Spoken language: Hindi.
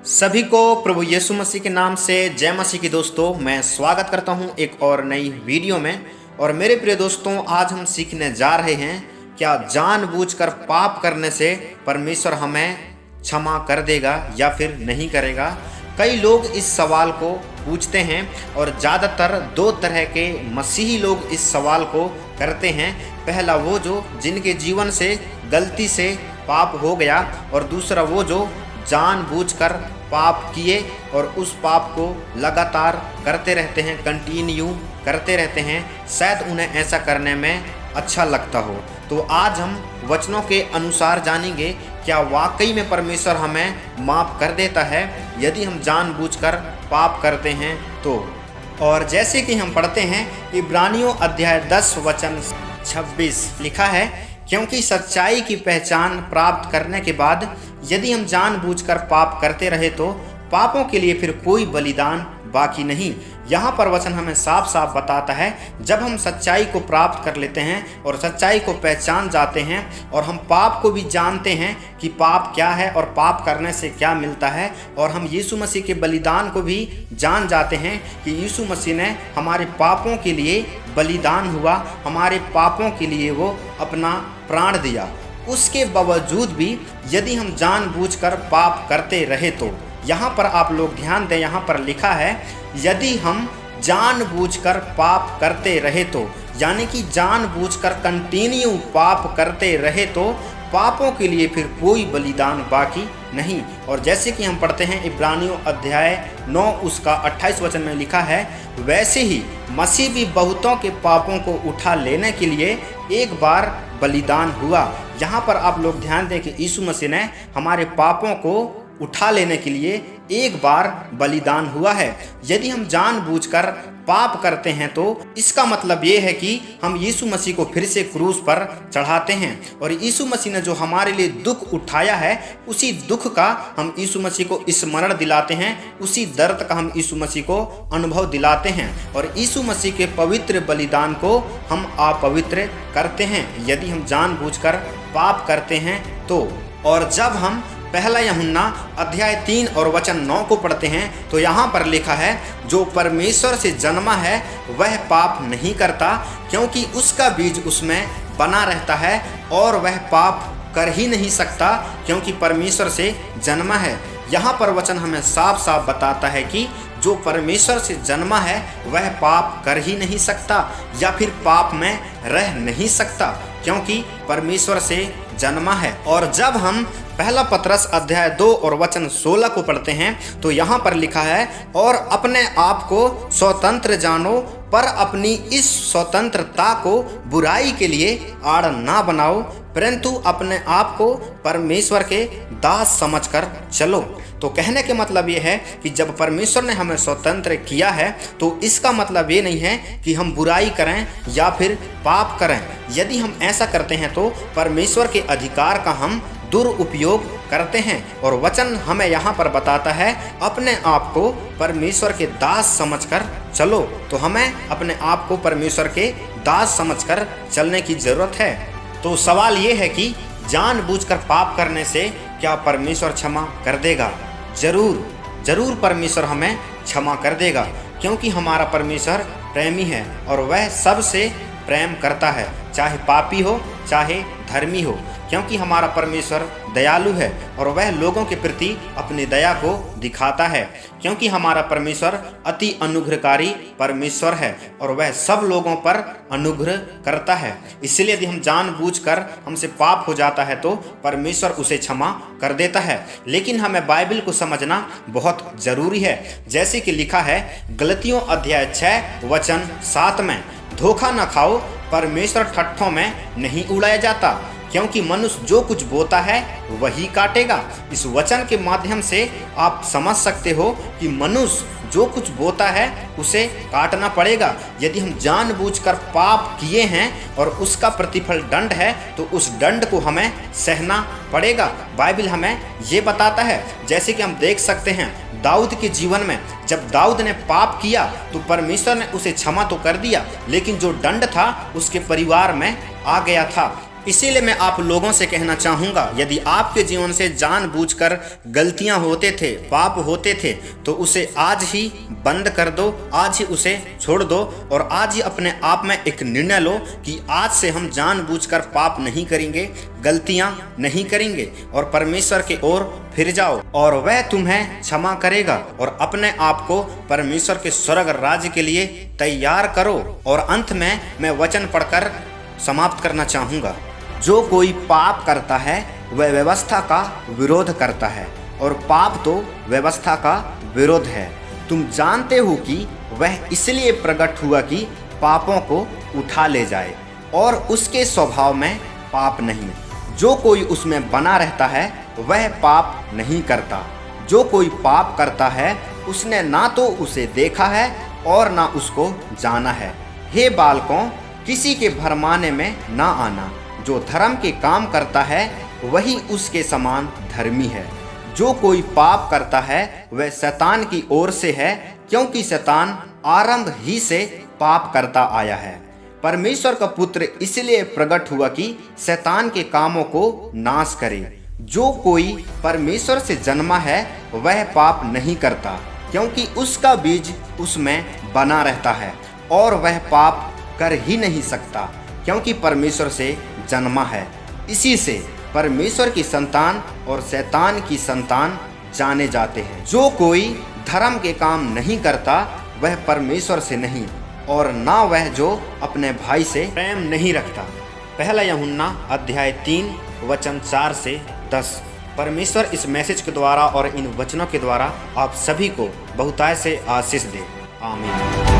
सभी को प्रभु यीशु मसीह के नाम से जय मसीह की। दोस्तों, मैं स्वागत करता हूं एक और नई वीडियो में। और मेरे प्रिय दोस्तों, आज हम सीखने जा रहे हैं क्या जानबूझकर पाप करने से परमेश्वर हमें क्षमा कर देगा या फिर नहीं करेगा। कई लोग इस सवाल को पूछते हैं और ज़्यादातर दो तरह के मसीही लोग इस सवाल को करते हैं। पहला वो जो जिनके जीवन से गलती से पाप हो गया, और दूसरा वो जो जानबूझकर पाप किए और उस पाप को लगातार करते रहते हैं, कंटिन्यू करते रहते हैं, शायद उन्हें ऐसा करने में अच्छा लगता हो। तो आज हम वचनों के अनुसार जानेंगे क्या वाकई में परमेश्वर हमें माफ़ कर देता है यदि हम जानबूझकर पाप करते हैं तो। और जैसे कि हम पढ़ते हैं इब्रानियों अध्याय 10 वचन 26 लिखा है, क्योंकि सच्चाई की पहचान प्राप्त करने के बाद यदि हम जानबूझकर पाप करते रहे तो पापों के लिए फिर कोई बलिदान बाकी नहीं। यहाँ पर वचन हमें साफ साफ बताता है, जब हम सच्चाई को प्राप्त कर लेते हैं और सच्चाई को पहचान जाते हैं और हम पाप को भी जानते हैं कि पाप क्या है और पाप करने से क्या मिलता है, और हम यीशु मसीह के बलिदान को भी जान जाते हैं कि यीशु मसीह ने हमारे पापों के लिए बलिदान हुआ, हमारे पापों के लिए वो अपना प्राण दिया। उसके बावजूद भी यदि हम जानबूझकर पाप करते रहे तो, यहाँ पर आप लोग ध्यान दें, यहाँ पर लिखा है यदि हम जानबूझकर पाप करते रहे तो, यानी कि जानबूझकर कंटिन्यू पाप करते रहे तो पापों के लिए फिर कोई बलिदान बाकी नहीं। और जैसे कि हम पढ़ते हैं इब्रानियों अध्याय 9 उसका 28 वचन में लिखा है, वैसे ही मसीह भी बहुतों के पापों को उठा लेने के लिए एक बार बलिदान हुआ। यहाँ पर आप लोग ध्यान दें कि यीशु मसीह ने हमारे पापों को उठा लेने के लिए एक बार बलिदान हुआ है। यदि हम जानबूझकर पाप करते हैं तो इसका मतलब ये है कि हम यीशु मसीह को फिर से क्रूस पर चढ़ाते हैं, और यीशु मसीह ने जो हमारे लिए दुख उठाया है उसी दुख का हम यीशु मसीह को स्मरण दिलाते हैं, उसी दर्द का हम यीशु मसीह को अनुभव दिलाते हैं, और यीशु मसीह के पवित्र बलिदान को हम अपवित्र करते हैं यदि हम जानबूझकर पाप करते हैं तो। और जब हम पहला यूहन्ना अध्याय 3 और वचन 9 को पढ़ते हैं तो यहाँ पर लिखा है, जो परमेश्वर से जन्मा है वह पाप नहीं करता, क्योंकि उसका बीज उसमें बना रहता है, और वह पाप कर ही नहीं सकता क्योंकि परमेश्वर से जन्मा है। यहाँ पर वचन हमें साफ साफ बताता है कि जो परमेश्वर से जन्मा है वह पाप कर ही नहीं सकता या फिर पाप में रह नहीं सकता, क्योंकि परमेश्वर से जन्मा है। और जब हम पहला पतरस अध्याय 2 और वचन 16 को पढ़ते हैं तो यहाँ पर लिखा है, और अपने आप को स्वतंत्र जानो, पर अपनी इस स्वतंत्रता को बुराई के लिए आड़ ना बनाओ, परंतु अपने आप को परमेश्वर के दास समझकर चलो। तो कहने के मतलब ये है कि जब परमेश्वर ने हमें स्वतंत्र किया है तो इसका मतलब ये नहीं है कि हम बुराई करें या फिर पाप करें। यदि हम ऐसा करते हैं तो परमेश्वर के अधिकार का हम दुरुपयोग करते हैं। और वचन हमें यहाँ पर बताता है, अपने आप को परमेश्वर के दास समझकर चलो। तो हमें अपने आप को परमेश्वर के दास समझकर चलने की ज़रूरत है। तो सवाल ये है कि जानबूझकर पाप करने से क्या परमेश्वर क्षमा कर देगा? जरूर परमेश्वर हमें क्षमा कर देगा, क्योंकि हमारा परमेश्वर प्रेमी है और वह सबसे प्रेम करता है, चाहे पापी हो चाहे धर्मी हो, क्योंकि हमारा परमेश्वर दयालु है और वह लोगों के प्रति अपनी दया को दिखाता है, क्योंकि हमारा परमेश्वर अति अनुग्रहकारी परमेश्वर है और वह सब लोगों पर अनुग्रह करता है। इसलिए यदि हम जानबूझकर हमसे पाप हो जाता है तो परमेश्वर उसे क्षमा कर देता है। लेकिन हमें बाइबल को समझना बहुत ज़रूरी है। जैसे कि लिखा है गलतियों अध्याय 6 वचन 7 में, धोखा न खाओ, परमेश्वर ठट्ठों में नहीं उड़ाया जाता, क्योंकि मनुष्य जो कुछ बोता है वही काटेगा। इस वचन के माध्यम से आप समझ सकते हो कि मनुष्य जो कुछ बोता है उसे काटना पड़ेगा। यदि हम जानबूझकर पाप किए हैं और उसका प्रतिफल दंड है तो उस दंड को हमें सहना पड़ेगा। बाइबल हमें ये बताता है, जैसे कि हम देख सकते हैं दाऊद के जीवन में, जब दाऊद ने पाप किया तो परमेश्वर ने उसे क्षमा तो कर दिया, लेकिन जो दंड था उसके परिवार में आ गया था। इसीलिए मैं आप लोगों से कहना चाहूँगा, यदि आपके जीवन से जानबूझकर गलतियाँ होते थे, पाप होते थे, तो उसे आज ही बंद कर दो, आज ही उसे छोड़ दो और आज ही अपने आप में एक निर्णय लो कि आज से हम जानबूझकर पाप नहीं करेंगे, गलतियाँ नहीं करेंगे और परमेश्वर की ओर फिर जाओ और वह तुम्हें क्षमा करेगा और अपने आप को परमेश्वर के स्वर्ग राज्य के लिए तैयार करो। और अंत में मैं वचन पढ़कर समाप्त करना चाहूँगा। जो कोई पाप करता है वह व्यवस्था का विरोध करता है और पाप तो व्यवस्था का विरोध है। तुम जानते हो कि वह इसलिए प्रकट हुआ कि पापों को उठा ले जाए और उसके स्वभाव में पाप नहीं। जो कोई उसमें बना रहता है वह पाप नहीं करता। जो कोई पाप करता है उसने ना तो उसे देखा है और ना उसको जाना है। हे बालकों, किसी के भरमाने में ना आना। जो धर्म के काम करता है वही उसके समान धर्मी है। जो कोई पाप करता है वह शैतान की ओर से है, क्योंकि शैतान आरंभ ही से पाप करता आया है। परमेश्वर का पुत्र इसलिए प्रकट हुआ कि शैतान के कामों को नाश करे। जो कोई परमेश्वर से जन्मा है वह पाप नहीं करता, क्योंकि उसका बीज उसमें बना रहता है और वह पाप कर ही नहीं सकता, क्योंकि परमेश्वर से जन्मा है। इसी से परमेश्वर की संतान और शैतान की संतान जाने जाते हैं। जो कोई धर्म के काम नहीं करता वह परमेश्वर से नहीं और ना वह जो अपने भाई से प्रेम नहीं रखता। पहला यूहन्ना अध्याय 3 वचन 4 से 10। परमेश्वर इस मैसेज के द्वारा और इन वचनों के द्वारा आप सभी को बहुतायत से आशीष दे। आमीन।